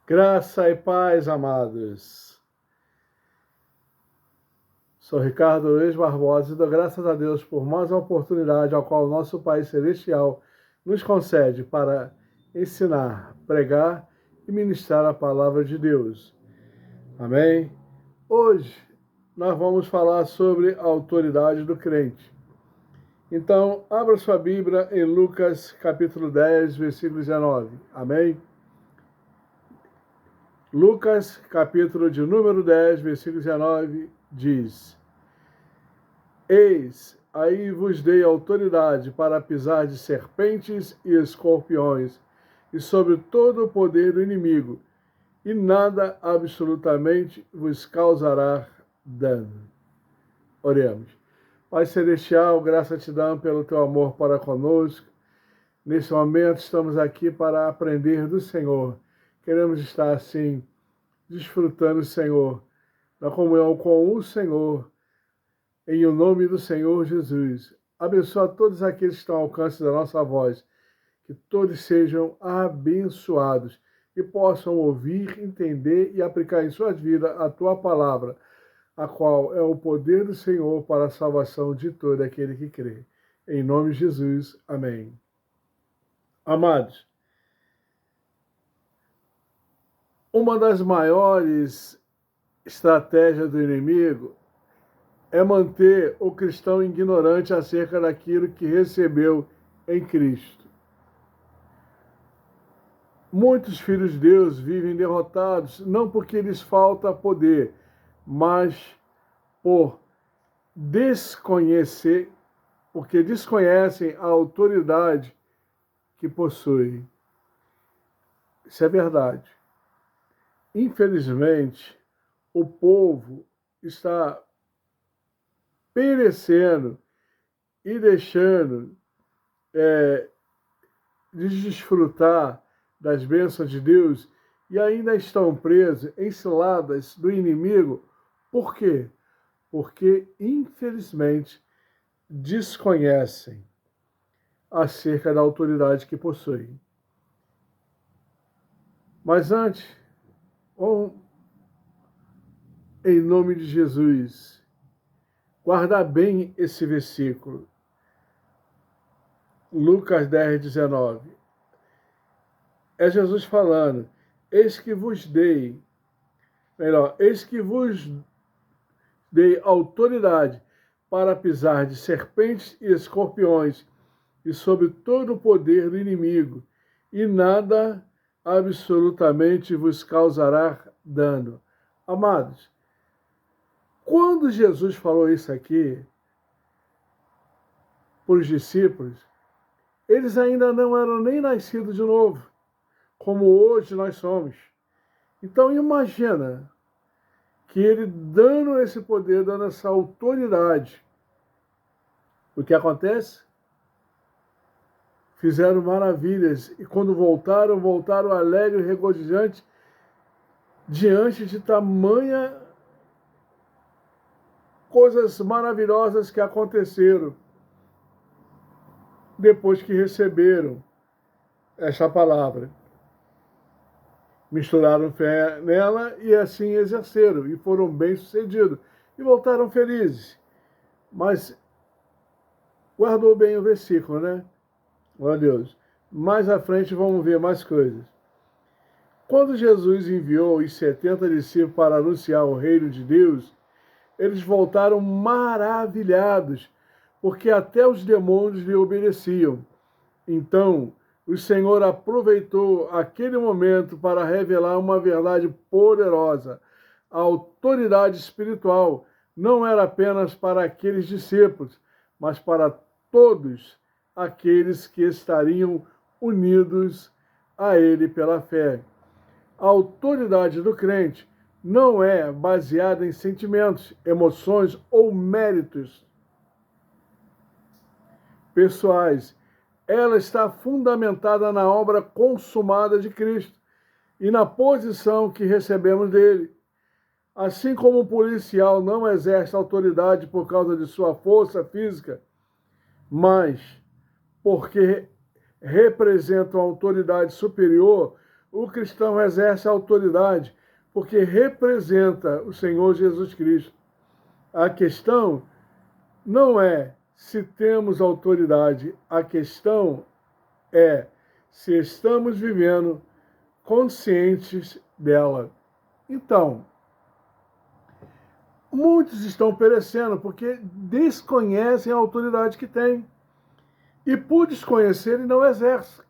Graça e paz, amados. Sou Ricardo Luiz Barbosa e dou graças a Deus por mais uma oportunidade ao qual o nosso Pai Celestial nos concede para ensinar, pregar e ministrar a palavra de Deus. Amém? Hoje nós vamos falar sobre a autoridade do crente. Então, abra sua Bíblia em Lucas capítulo 10, versículo 19. Amém? Lucas, capítulo de número 10, versículo 19, diz: Eis, aí vos dei autoridade para pisar de serpentes e escorpiões, e sobre todo o poder do inimigo, e nada absolutamente vos causará dano. Oremos. Pai Celestial, graça te damos pelo teu amor para conosco. Nesse momento estamos aqui para aprender do Senhor. Queremos estar assim, desfrutando, Senhor, na comunhão com o Senhor, em o nome do Senhor Jesus. Abençoa todos aqueles que estão ao alcance da nossa voz, que todos sejam abençoados e possam ouvir, entender e aplicar em suas vidas a tua palavra, a qual é o poder do Senhor para a salvação de todo aquele que crê. Em nome de Jesus, amém. Amados, uma das maiores estratégias do inimigo é manter o cristão ignorante acerca daquilo que recebeu em Cristo. Muitos filhos de Deus vivem derrotados, não porque lhes falta poder, mas por desconhecer, porque desconhecem a autoridade que possuem. Isso é verdade. Infelizmente, o povo está perecendo e deixando de desfrutar das bênçãos de Deus e ainda estão presos em ciladas do inimigo. Por quê? Porque, infelizmente, desconhecem acerca da autoridade que possuem. Mas antes, em nome de Jesus, guardar bem esse versículo. Lucas 10, 19. É Jesus falando: eis que vos dei autoridade para pisar de serpentes e escorpiões e sobre todo o poder do inimigo, e nada absolutamente vos causará dano. Amados, quando Jesus falou isso aqui para os discípulos, eles ainda não eram nem nascidos de novo, como hoje nós somos. Então imagina que ele dando esse poder, dando essa autoridade, o que acontece? Fizeram maravilhas e quando voltaram alegres e regozijantes diante de tamanha coisas maravilhosas que aconteceram depois que receberam esta palavra. Misturaram fé nela e assim exerceram e foram bem-sucedidos e voltaram felizes. Mas guardou bem o versículo, né? Glória a Deus. Mais à frente vamos ver mais coisas. Quando Jesus enviou os 70 discípulos para anunciar o reino de Deus, eles voltaram maravilhados, porque até os demônios lhe obedeciam. Então, o Senhor aproveitou aquele momento para revelar uma verdade poderosa. A autoridade espiritual não era apenas para aqueles discípulos, mas para todos aqueles que estariam unidos a Ele pela fé. A autoridade do crente não é baseada em sentimentos, emoções ou méritos pessoais. Ela está fundamentada na obra consumada de Cristo e na posição que recebemos dele. Assim como o policial não exerce autoridade por causa de sua força física, mas porque representa uma autoridade superior, o cristão exerce a autoridade porque representa o Senhor Jesus Cristo. A questão não é se temos autoridade, a questão é se estamos vivendo conscientes dela. Então, muitos estão perecendo porque desconhecem a autoridade que têm. E por desconhecerem, não exercem.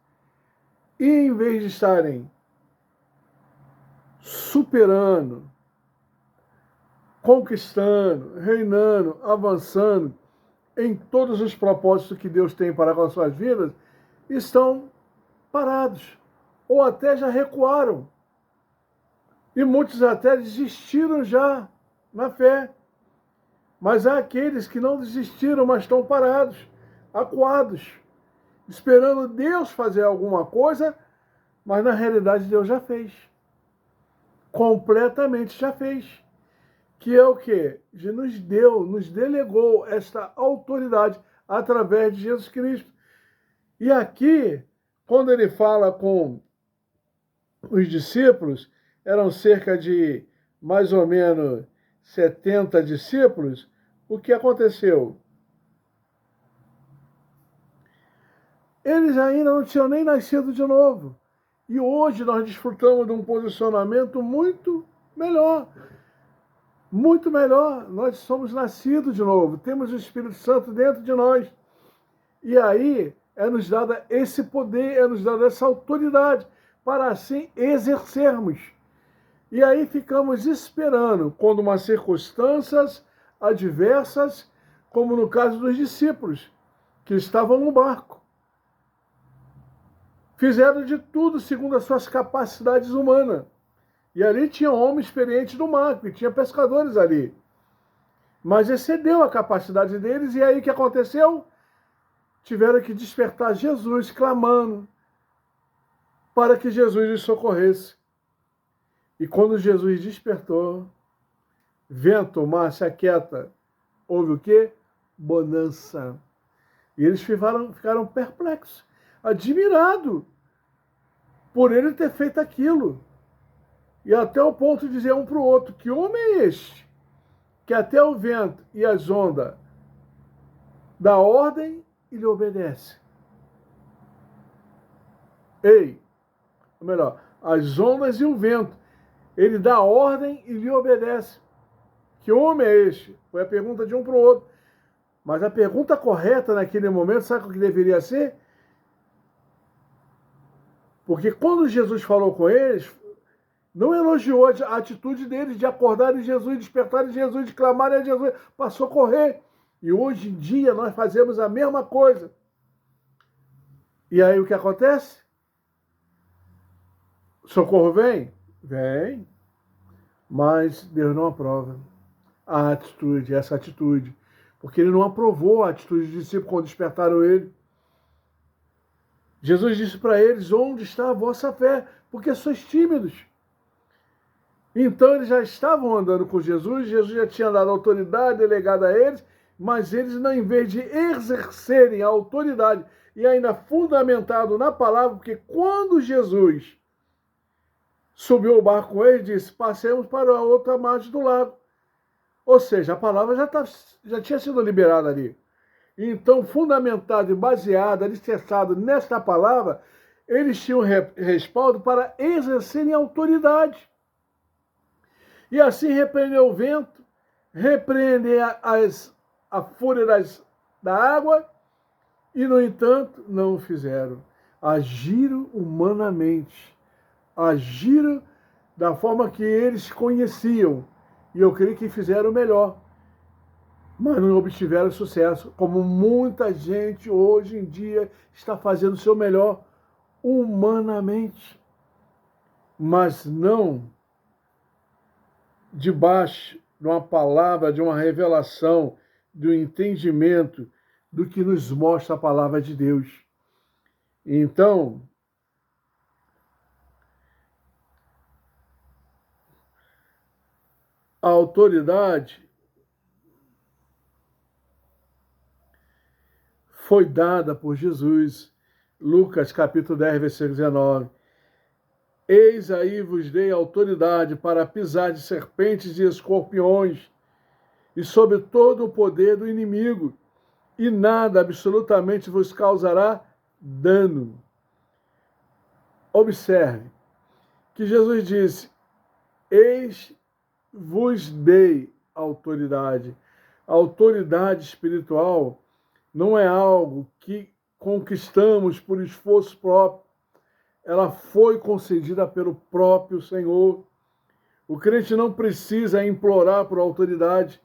E em vez de estarem superando, conquistando, reinando, avançando em todos os propósitos que Deus tem para com as suas vidas, estão parados. Ou até já recuaram. E muitos até desistiram já na fé. Mas há aqueles que não desistiram, mas estão parados, acuados, esperando Deus fazer alguma coisa, mas na realidade Deus já fez. Completamente já fez. Que é o quê? Nos delegou esta autoridade através de Jesus Cristo. E aqui, quando ele fala com os discípulos, eram cerca de mais ou menos 70 discípulos, o que aconteceu? Eles ainda não tinham nem nascido de novo. E hoje nós desfrutamos de um posicionamento muito melhor. Muito melhor. Nós somos nascidos de novo. Temos o Espírito Santo dentro de nós. E aí nos dado esse poder, nos dado essa autoridade para assim exercermos. E aí ficamos esperando quando umas circunstâncias adversas, como no caso dos discípulos, que estavam no barco. Fizeram de tudo segundo as suas capacidades humanas. E ali tinha homem experiente do mar, e tinha pescadores ali. Mas excedeu a capacidade deles, e aí o que aconteceu? Tiveram que despertar Jesus, clamando para que Jesus os socorresse. E quando Jesus despertou, vento, mar se aquieta, houve o quê? Bonança. E eles ficaram perplexos, admirados por ele ter feito aquilo. E até o ponto de dizer um para o outro, que homem é este? Que até o vento e as ondas dá ordem e lhe obedece. Ei, ou melhor, as ondas e o vento, ele dá ordem e lhe obedece. Que homem é este? Foi a pergunta de um para o outro. Mas a pergunta correta naquele momento, sabe o que deveria ser? Porque quando Jesus falou com eles, não elogiou a atitude deles de acordarem Jesus, despertarem Jesus, de clamarem a Jesus para socorrer. E hoje em dia nós fazemos a mesma coisa. E aí o que acontece? Socorro vem? Vem. Mas Deus não aprova a atitude, essa atitude. Porque ele não aprovou a atitude dos discípulos quando despertaram ele. Jesus disse para eles, onde está a vossa fé? Porque sois tímidos. Então eles já estavam andando com Jesus, Jesus já tinha dado autoridade delegada a eles, mas eles, não, em vez de exercerem a autoridade e ainda fundamentado na palavra, porque quando Jesus subiu o barco com eles, disse, passemos para a outra margem do lago. Ou seja, a palavra já tinha sido liberada ali. Então, fundamentado e baseado, alicerçado nesta palavra, eles tinham respaldo para exercerem autoridade. E assim repreender o vento, repreender a fúria da água, e, no entanto, não o fizeram. Agiram humanamente, agiram da forma que eles conheciam, e eu creio que fizeram melhor, mas não obtiveram sucesso, como muita gente hoje em dia está fazendo o seu melhor humanamente, mas não debaixo de uma palavra, de uma revelação, do entendimento do que nos mostra a palavra de Deus. Então, a autoridade foi dada por Jesus. Lucas capítulo 10, versículo 19. Eis aí vos dei autoridade para pisar de serpentes e escorpiões, e sobre todo o poder do inimigo, e nada absolutamente vos causará dano. Observe que Jesus disse: eis vos dei autoridade. A autoridade espiritual não é algo que conquistamos por esforço próprio. Ela foi concedida pelo próprio Senhor. O crente não precisa implorar por autoridade,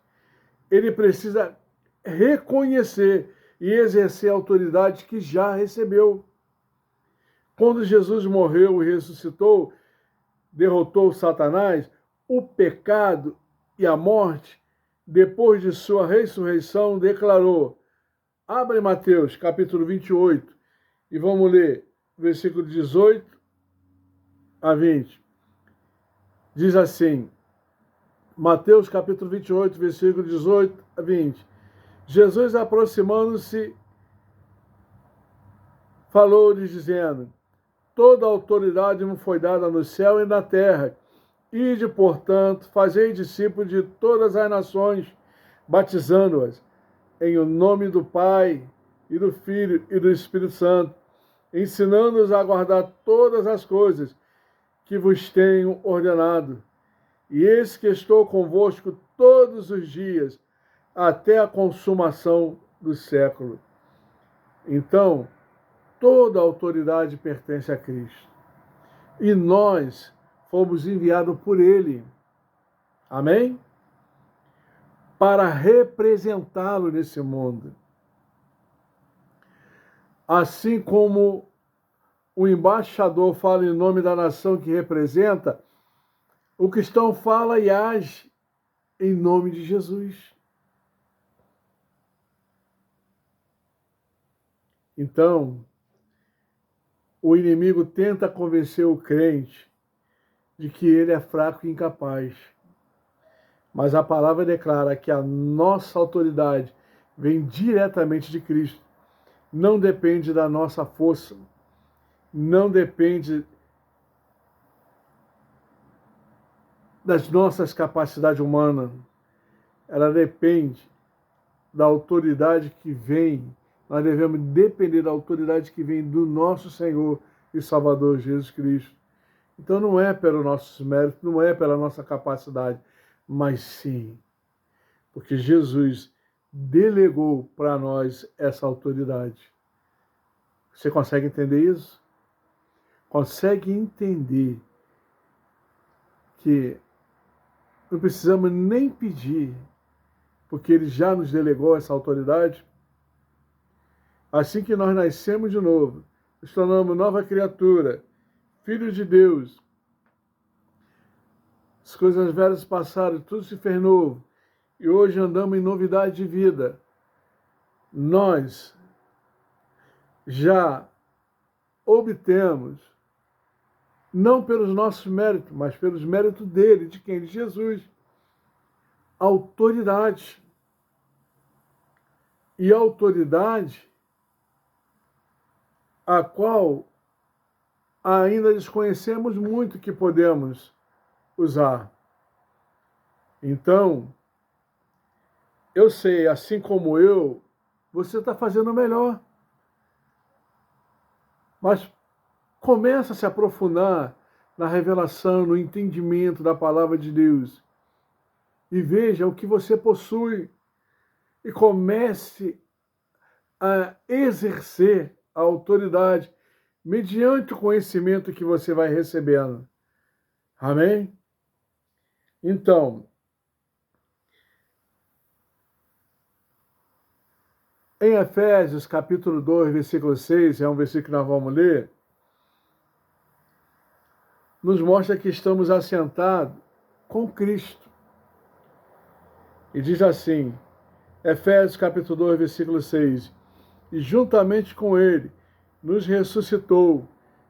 ele precisa reconhecer e exercer a autoridade que já recebeu. Quando Jesus morreu e ressuscitou, derrotou Satanás, o pecado e a morte, depois de sua ressurreição, declarou. Abre Mateus, capítulo 28, e vamos ler versículo 18 a 20. Diz assim, Mateus, capítulo 28, versículo 18 a 20. Jesus, aproximando-se, falou-lhes, dizendo: toda a autoridade me foi dada no céu e na terra. Ide, portanto, fazei discípulos de todas as nações, batizando-as em o nome do Pai, e do Filho, e do Espírito Santo, ensinando-os a guardar todas as coisas que vos tenho ordenado. E eis que estou convosco todos os dias, até a consumação do século. Então, toda a autoridade pertence a Cristo. E nós fomos enviados por Ele. Amém? Para representá-lo nesse mundo. Assim como o embaixador fala em nome da nação que representa, o cristão fala e age em nome de Jesus. Então, o inimigo tenta convencer o crente de que ele é fraco e incapaz. Mas a palavra declara que a nossa autoridade vem diretamente de Cristo. Não depende da nossa força, não depende das nossas capacidades humanas. Ela depende da autoridade que vem. Nós devemos depender da autoridade que vem do nosso Senhor e Salvador Jesus Cristo. Então não é pelo nosso mérito, não é pela nossa capacidade, mas sim porque Jesus delegou para nós essa autoridade. Você consegue entender isso? Consegue entender que não precisamos nem pedir, porque Ele já nos delegou essa autoridade? Assim que nós nascemos de novo, nos tornamos nova criatura, filhos de Deus, as coisas velhas passaram, tudo se fez novo, e hoje andamos em novidade de vida. Nós já obtemos, não pelos nossos méritos, mas pelos méritos dele, de quem? De Jesus, autoridade. E autoridade a qual ainda desconhecemos muito que podemos usar. Então, eu sei, assim como eu, você está fazendo o melhor. Mas começa a se aprofundar na revelação, no entendimento da palavra de Deus. E veja o que você possui. E comece a exercer a autoridade mediante o conhecimento que você vai recebendo. Amém? Então, em Efésios, capítulo 2, versículo 6, é um versículo que nós vamos ler, nos mostra que estamos assentados com Cristo. E diz assim, Efésios, capítulo 2, versículo 6, e juntamente com Ele nos ressuscitou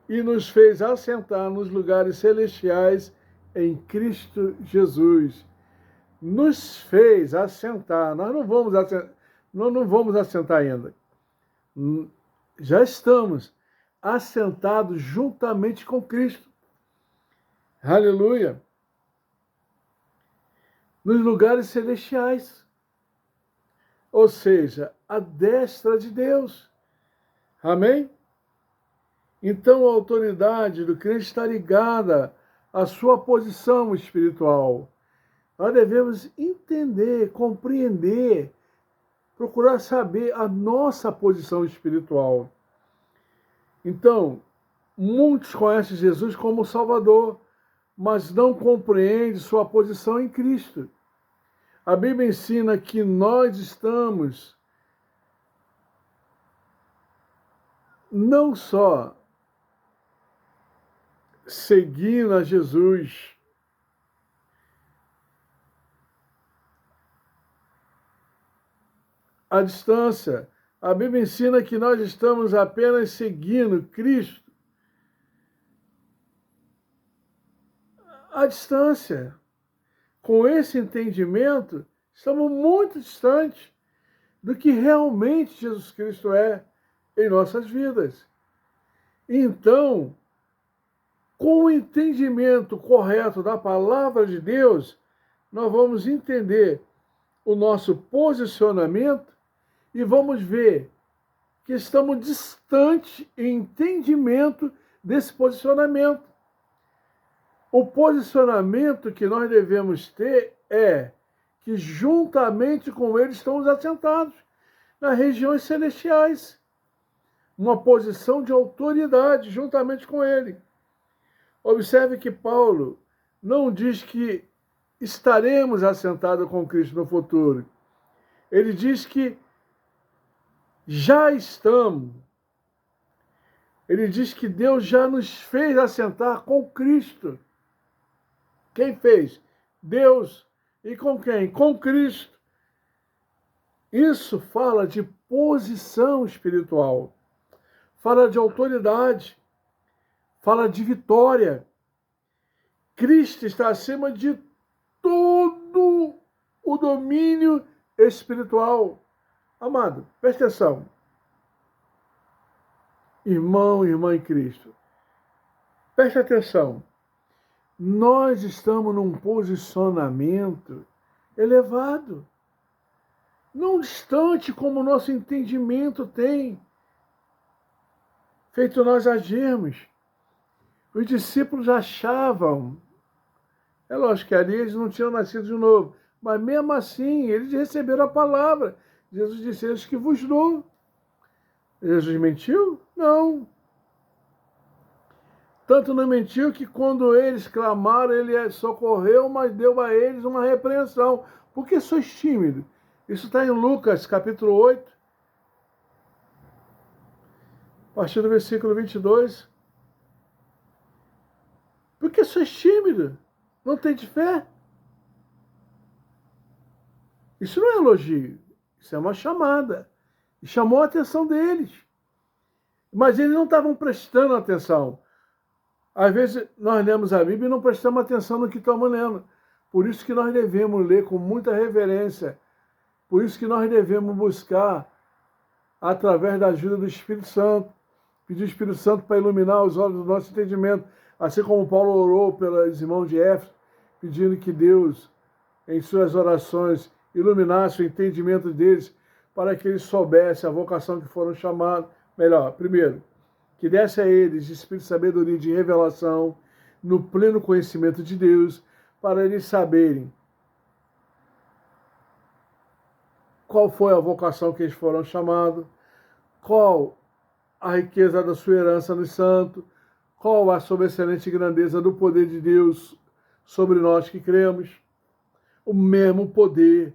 e nos fez assentar nos lugares celestiais em Cristo Jesus. Nos fez assentar. Nós não vamos assentar ainda. Já estamos assentados juntamente com Cristo. Aleluia! Nos lugares celestiais. Ou seja, à destra de Deus. Amém? Então a autoridade do crente está ligada à sua posição espiritual. Nós devemos entender, compreender, procurar saber a nossa posição espiritual. Então, muitos conhecem Jesus como Salvador, mas não compreendem sua posição em Cristo. A Bíblia ensina que nós estamos não só seguindo a Jesus, à distância. A Bíblia ensina que nós estamos apenas seguindo Cristo à distância. Com esse entendimento, estamos muito distantes do que realmente Jesus Cristo é em nossas vidas. Então, com o entendimento correto da palavra de Deus, nós vamos entender o nosso posicionamento e vamos ver que estamos distantes em entendimento desse posicionamento. O posicionamento que nós devemos ter é que juntamente com ele estamos assentados nas regiões celestiais. Uma posição de autoridade juntamente com ele. Observe que Paulo não diz que estaremos assentados com Cristo no futuro. Ele diz que já estamos. Ele diz que Deus já nos fez assentar com Cristo. Quem fez? Deus. E com quem? Com Cristo. Isso fala de posição espiritual. Fala de autoridade. Fala de vitória. Cristo está acima de todo o domínio espiritual. Amado, preste atenção. Irmão e irmã em Cristo, preste atenção. Nós estamos num posicionamento elevado. Não distante como o nosso entendimento tem feito nós agirmos. Os discípulos achavam, é lógico que ali eles não tinham nascido de novo, mas mesmo assim eles receberam a palavra. Jesus disse, eis que vos dou. Jesus mentiu? Não. Tanto não mentiu que quando eles clamaram, ele socorreu, mas deu a eles uma repreensão. Por que sois tímidos? Isso está em Lucas, capítulo 8, a partir do versículo 22. Por que sois tímidos? Não tem de fé? Isso não é elogio, isso é uma chamada. E chamou a atenção deles. Mas eles não estavam prestando atenção. Às vezes nós lemos a Bíblia e não prestamos atenção no que estamos lendo. Por isso que nós devemos ler com muita reverência. Por isso que nós devemos buscar, através da ajuda do Espírito Santo, pedir ao Espírito Santo para iluminar os olhos do nosso entendimento. Assim como Paulo orou pelos irmãos de Éfeso, pedindo que Deus, em suas orações, iluminasse o entendimento deles, para que eles soubessem a vocação que foram chamados. Melhor, primeiro, que desse a eles espírito de sabedoria e de revelação, no pleno conhecimento de Deus, para eles saberem qual foi a vocação que eles foram chamados, qual a riqueza da sua herança nos santos, qual a sobreexcelente grandeza do poder de Deus sobre nós que cremos, o mesmo poder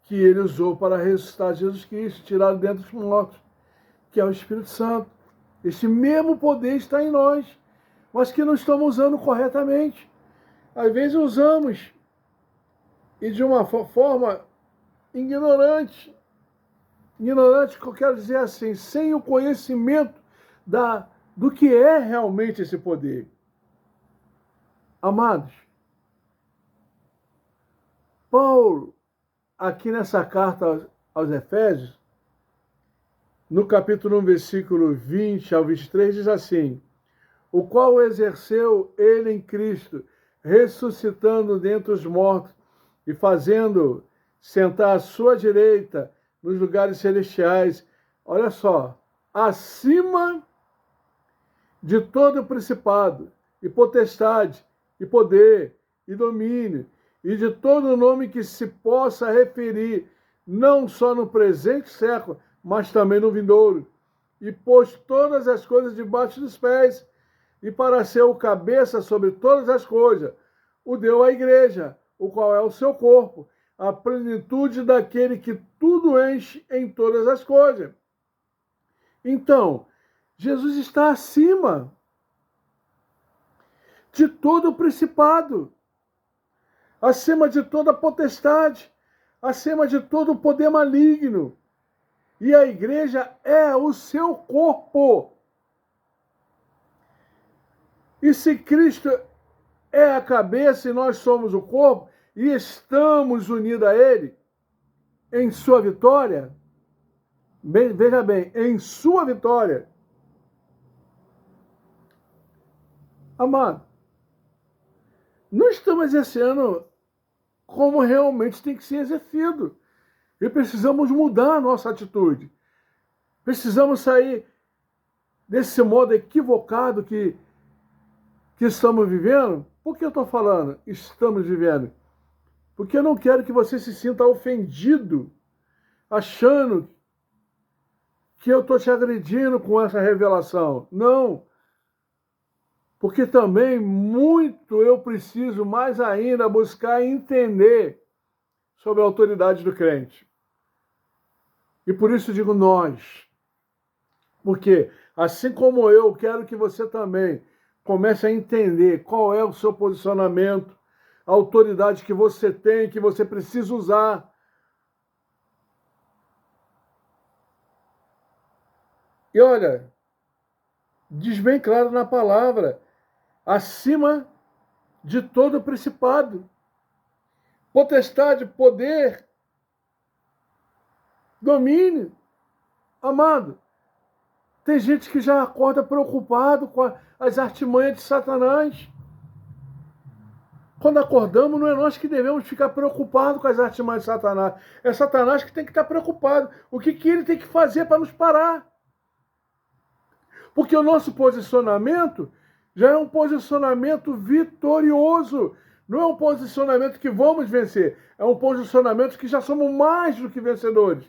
que ele usou para ressuscitar Jesus Cristo, tirá-lo dentre os mortos, que é o Espírito Santo. Esse mesmo poder está em nós, mas que não estamos usando corretamente. Às vezes usamos, e de uma forma ignorante. Ignorante, que eu quero dizer assim, sem o conhecimento do que é realmente esse poder. Amados, Paulo, aqui nessa carta aos Efésios, no capítulo 1, versículo 20 ao 23, diz assim: o qual exerceu ele em Cristo, ressuscitando dentre os mortos e fazendo sentar à sua direita nos lugares celestiais. Olha só, acima de todo principado, e potestade, e poder, e domínio, e de todo nome que se possa referir, não só no presente século, mas também no vindouro. E pôs todas as coisas debaixo dos pés, e para ser o cabeça sobre todas as coisas, o deu à igreja, o qual é o seu corpo, a plenitude daquele que tudo enche em todas as coisas. Então, Jesus está acima de todo o principado, acima de toda potestade, acima de todo o poder maligno. E a igreja é o seu corpo. E se Cristo é a cabeça e nós somos o corpo, e estamos unidos a Ele em sua vitória, veja bem, em sua vitória, amado, não estamos exercendo como realmente tem que ser exercido. E precisamos mudar a nossa atitude. Precisamos sair desse modo equivocado que estamos vivendo. Por que eu estou falando estamos vivendo? Porque eu não quero que você se sinta ofendido, achando que eu estou te agredindo com essa revelação. Não. Porque também muito eu preciso mais ainda buscar entender sobre a autoridade do crente. E por isso digo nós. Porque assim como eu quero que você também comece a entender qual é o seu posicionamento, a autoridade que você tem, que você precisa usar. E olha, diz bem claro na palavra, acima de todo principado, potestade, poder, domínio. Amado, tem gente que já acorda preocupado com as artimanhas de Satanás. Quando acordamos, não é nós que devemos ficar preocupados com as artimanhas de Satanás. É Satanás que tem que estar preocupado. O que ele tem que fazer para nos parar? Porque o nosso posicionamento já é um posicionamento vitorioso. Não é um posicionamento que vamos vencer. É um posicionamento que já somos mais do que vencedores.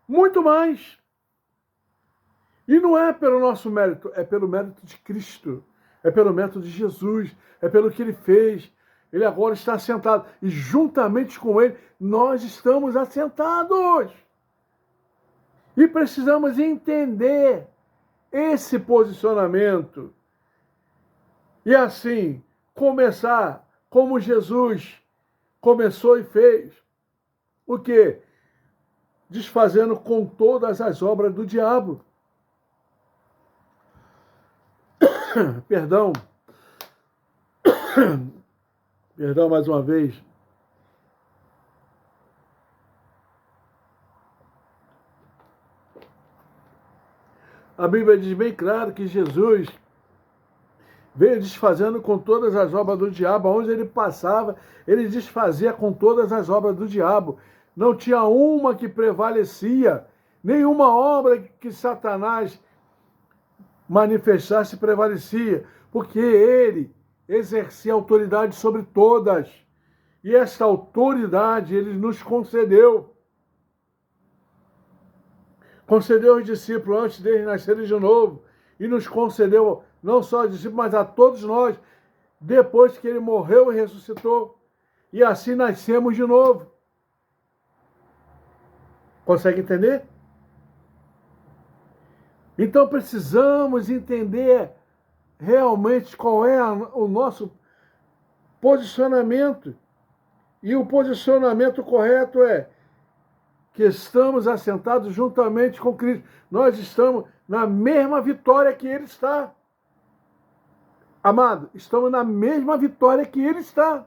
Muito mais. E não é pelo nosso mérito, é pelo mérito de Cristo. É pelo mérito de Jesus. É pelo que Ele fez. Ele agora está assentado. E juntamente com Ele, nós estamos assentados. E precisamos entender esse posicionamento. E assim, começar como Jesus começou e fez. O quê? Desfazendo com todas as obras do diabo. Perdão. Perdão mais uma vez. A Bíblia diz bem claro que Jesus veio desfazendo com todas as obras do diabo. Onde ele passava, ele desfazia com todas as obras do diabo. Não tinha uma que prevalecia, nenhuma obra que Satanás manifestasse prevalecia, porque ele exercia autoridade sobre todas. E essa autoridade ele nos concedeu. Concedeu aos discípulos antes deles nascerem de novo. E nos concedeu não só aos discípulos, mas a todos nós, depois que ele morreu e ressuscitou. E assim nascemos de novo. Consegue entender? Então precisamos entender realmente qual é o nosso posicionamento. E o posicionamento correto é que estamos assentados juntamente com Cristo. Nós estamos na mesma vitória que Ele está. Amado, estamos na mesma vitória que Ele está.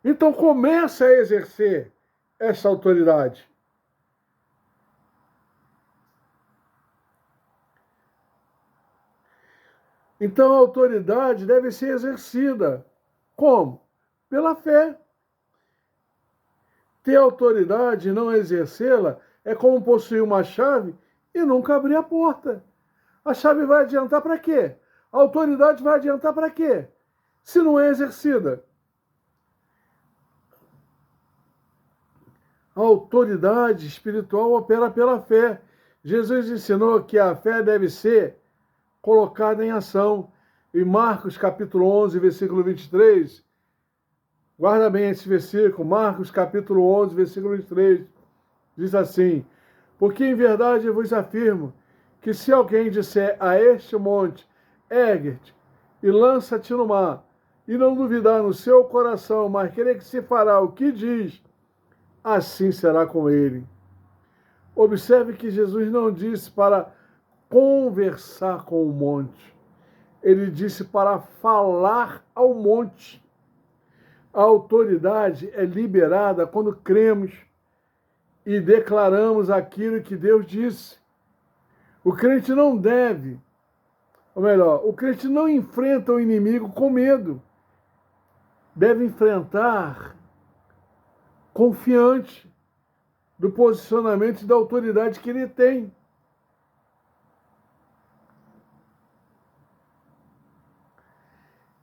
Então comece a exercer essa autoridade. Então a autoridade deve ser exercida. Como? Pela fé. Ter autoridade e não exercê-la é como possuir uma chave e nunca abrir a porta. A chave vai adiantar para quê? A autoridade vai adiantar para quê? Se não é exercida. A autoridade espiritual opera pela fé. Jesus ensinou que a fé deve ser colocada em ação. Em Marcos capítulo 11, versículo 23, guarda bem esse versículo, Marcos capítulo 11, versículo 23, diz assim: porque em verdade eu vos afirmo que se alguém disser a este monte, ergue-te e lança-te no mar, e não duvidar no seu coração, mas querer que se fará o que diz, assim será com ele. Observe que Jesus não disse para conversar com o monte, ele disse para falar ao monte. A autoridade é liberada quando cremos e declaramos aquilo que Deus disse. O crente não deve, ou melhor, o crente não enfrenta o inimigo com medo. Deve enfrentar confiante do posicionamento e da autoridade que ele tem.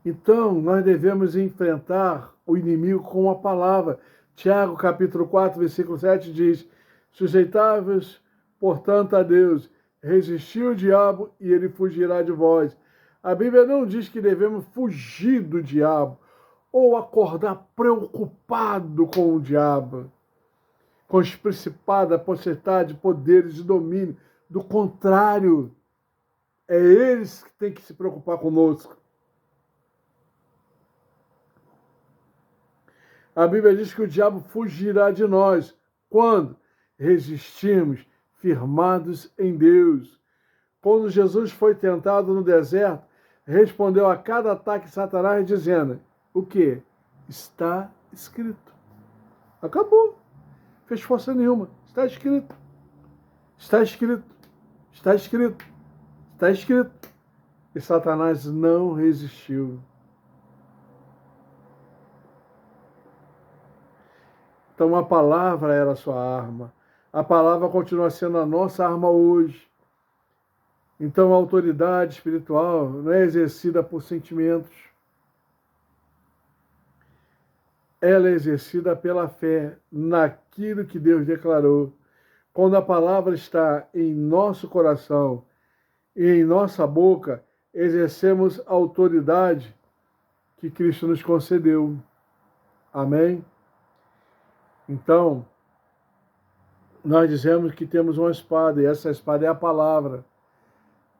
Então, nós devemos enfrentar o inimigo com a palavra. Tiago, capítulo 4, versículo 7 diz: sujeitáveis, portanto, a Deus, resisti o diabo e ele fugirá de vós. A Bíblia não diz que devemos fugir do diabo ou acordar preocupado com o diabo, com os principados, potestade, poderes de domínio. Do contrário, é eles que têm que se preocupar conosco. A Bíblia diz que o diabo fugirá de nós quando resistirmos firmados em Deus. Quando Jesus foi tentado no deserto, respondeu a cada ataque de Satanás dizendo: o quê? Está escrito. Acabou. Fez força nenhuma. Está escrito. Está escrito. Está escrito. Está escrito. E Satanás não resistiu. Então a palavra era a sua arma. A palavra continua sendo a nossa arma hoje. Então a autoridade espiritual não é exercida por sentimentos. Ela é exercida pela fé naquilo que Deus declarou. Quando a palavra está em nosso coração e em nossa boca, exercemos a autoridade que Cristo nos concedeu. Amém? Então, nós dizemos que temos uma espada, e essa espada é a palavra.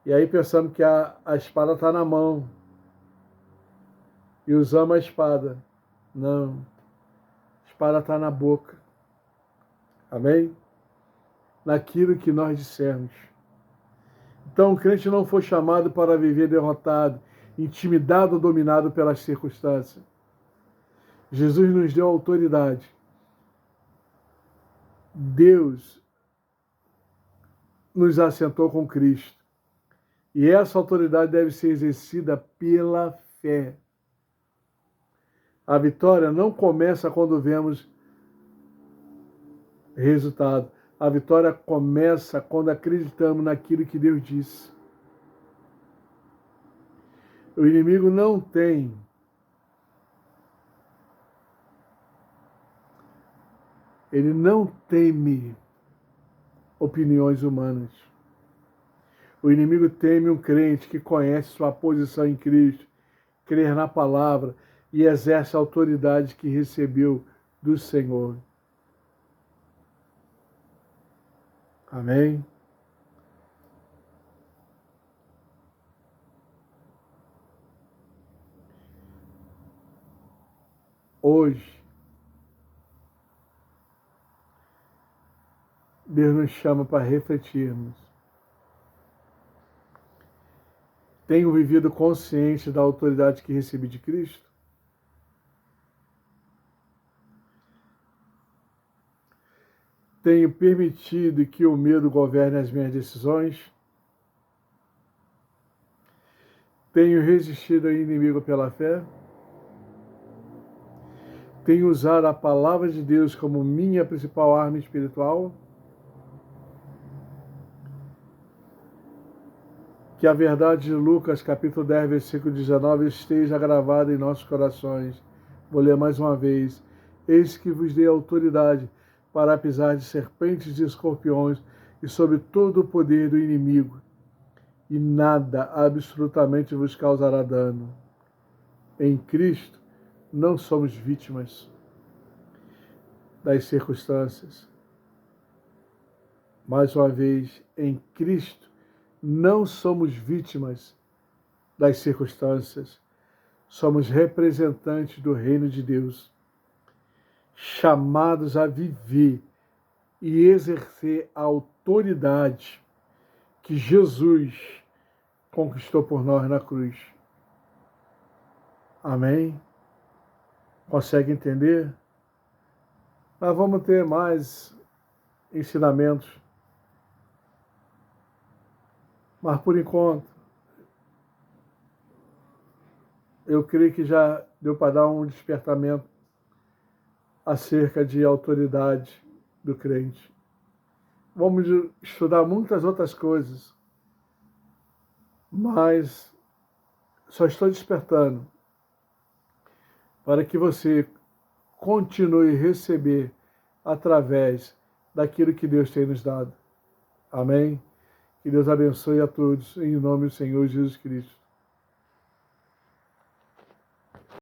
E aí pensamos que a espada está na mão. E usamos a espada. Não. A espada está na boca. Amém? Naquilo que nós dissermos. Então o crente não foi chamado para viver derrotado, intimidado ou dominado pelas circunstâncias. Jesus nos deu autoridade. Deus nos assentou com Cristo. E essa autoridade deve ser exercida pela fé. A vitória não começa quando vemos resultado. A vitória começa quando acreditamos naquilo que Deus disse. O inimigo não tem ele não teme opiniões humanas. O inimigo teme um crente que conhece sua posição em Cristo, crer na palavra e exerce a autoridade que recebeu do Senhor. Amém? Hoje, Deus nos chama para refletirmos. Tenho vivido consciente da autoridade que recebi de Cristo? Tenho permitido que o medo governe as minhas decisões? Tenho resistido ao inimigo pela fé. Tenho usado a palavra de Deus como minha principal arma espiritual. Que a verdade de Lucas, capítulo 10, versículo 19, esteja gravada em nossos corações. Vou ler mais uma vez. Eis que vos dei autoridade para pisar de serpentes e escorpiões e sobre todo o poder do inimigo, e nada absolutamente vos causará dano. Em Cristo não somos vítimas das circunstâncias. Mais uma vez, em Cristo não somos vítimas das circunstâncias. Somos representantes do reino de Deus, chamados a viver e exercer a autoridade que Jesus conquistou por nós na cruz. Amém? Consegue entender? Nós vamos ter mais ensinamentos, mas por enquanto eu creio que já deu para dar um despertamento acerca de autoridade do crente. Vamos estudar muitas outras coisas, mas só estou despertando para que você continue a receber através daquilo que Deus tem nos dado. Amém? Que Deus abençoe a todos, em nome do Senhor Jesus Cristo.